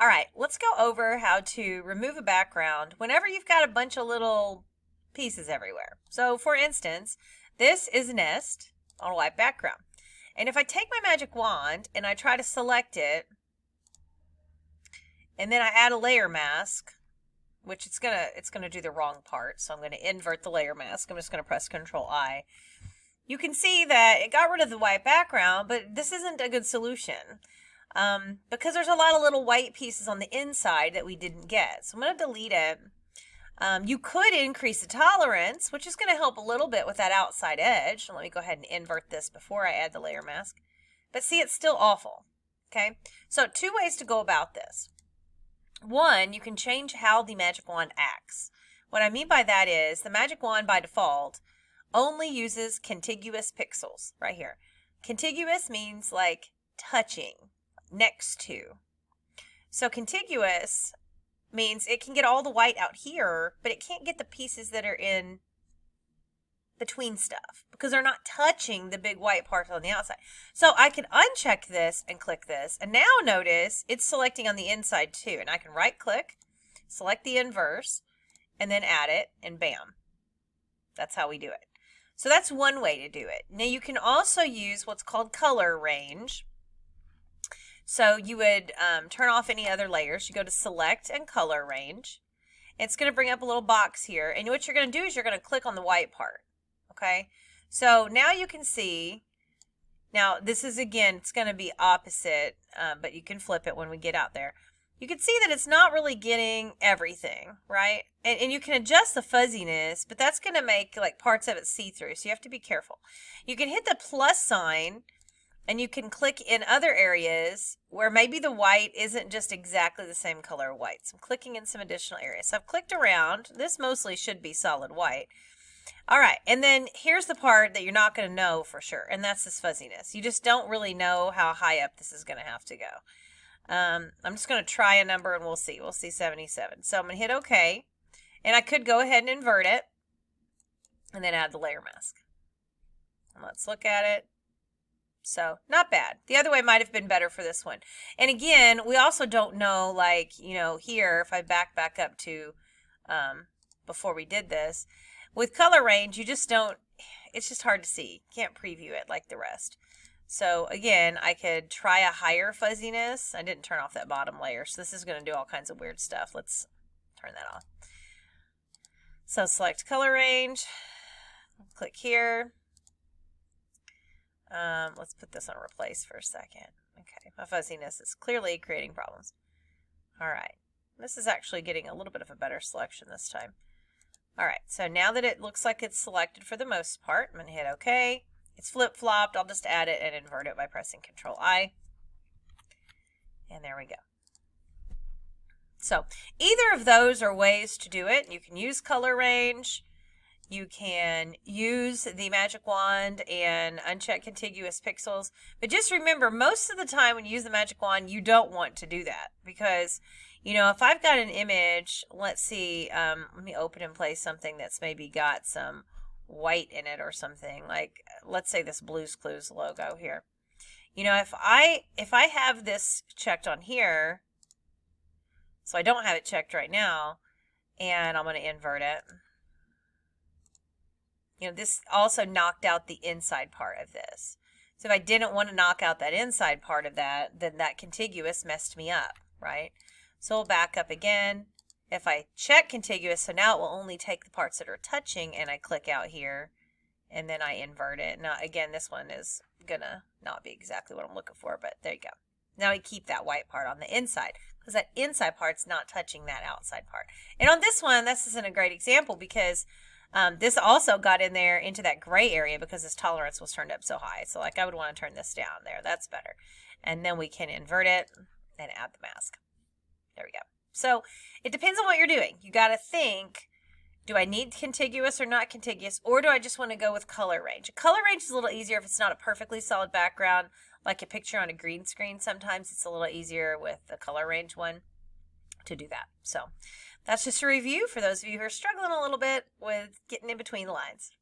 All right, let's go over how to remove a background whenever you've got a bunch of little pieces everywhere. So for instance, this is a nest on a white background. And if I take my magic wand and I try to select it, and then I add a layer mask, which it's gonna do the wrong part, so I'm gonna invert the layer mask. I'm just gonna press Control-I. You can see that it got rid of the white background, but this isn't a good solution. Because there's a lot of little white pieces on the inside that we didn't get. So I'm going to delete it. You could increase the tolerance, which is going to help a little bit with that outside edge. So let me go ahead and invert this before I add the layer mask. But see, it's still awful. Okay, so two ways to go about this. One, you can change how the magic wand acts. What I mean by that is the magic wand by default only uses contiguous pixels right here. Contiguous means like touching, next to. So contiguous means it can get all the white out here, but it can't get the pieces that are in between stuff because they're not touching the big white parts on the outside. So I can uncheck this and click this, and now notice it's selecting on the inside too. And I can right click, select the inverse, and then add it, and bam. That's how we do it. So that's one way to do it. Now you can also use what's called color range. So you would turn off any other layers. You go to select and color range. It's going to bring up a little box here. And what you're going to do is you're going to click on the white part. Okay. So now you can see, now this is again, it's going to be opposite, but you can flip it when we get out there. You can see that it's not really getting everything, right? And you can adjust the fuzziness, but that's going to make like parts of it see-through. So you have to be careful. You can hit the plus sign, and you can click in other areas where maybe the white isn't just exactly the same color of white. So I'm clicking in some additional areas. So I've clicked around. This mostly should be solid white. All right, and then here's the part that you're not going to know for sure, and that's this fuzziness. You just don't really know how high up this is going to have to go. I'm just going to try a number and we'll see. We'll see 77. So I'm going to hit OK, and I could go ahead and invert it and then add the layer mask. And let's look at it. So not bad. The other way might have been better for this one. And again, we also don't know, like, you know, here, if I back up to before we did this, with color range, you just don't, it's just hard to see. You can't preview it like the rest. So again, I could try a higher fuzziness. I didn't turn off that bottom layer, so this is going to do all kinds of weird stuff. Let's turn that off. So select color range, click here. Let's put this on replace for a second. Okay, my fuzziness is clearly creating problems. All right, this is actually getting a little bit of a better selection this time. All right, so now that it looks like it's selected for the most part, I'm going to hit OK. It's flip-flopped. I'll just add it and invert it by pressing Control-I. And there we go. So either of those are ways to do it. You can use color range. You can use the magic wand and uncheck contiguous pixels. But just remember, most of the time when you use the magic wand, you don't want to do that. Because, you know, if I've got an image, let's see, let me open and play something that's maybe got some white in it or something. Like, let's say this Blue's Clues logo here. You know, if I have this checked on here, so I don't have it checked right now, and I'm going to invert it. You know, this also knocked out the inside part of this. So if I didn't want to knock out that inside part of that, then that contiguous messed me up, right? So we'll back up again. If I check contiguous, so now it will only take the parts that are touching, and I click out here, and then I invert it. Now, again, this one is going to not be exactly what I'm looking for, but there you go. Now I keep that white part on the inside, because that inside part's not touching that outside part. And on this one, this isn't a great example, because this also got in there into that gray area because this tolerance was turned up so high. So like I would want to turn this down there. That's better. And then we can invert it and add the mask. There we go. So it depends on what you're doing. You got to think, do I need contiguous or not contiguous, or do I just want to go with color range? Color range is a little easier if it's not a perfectly solid background, like a picture on a green screen. Sometimes it's a little easier with the color range one to do that. So that's just a review for those of you who are struggling a little bit with getting in between the lines.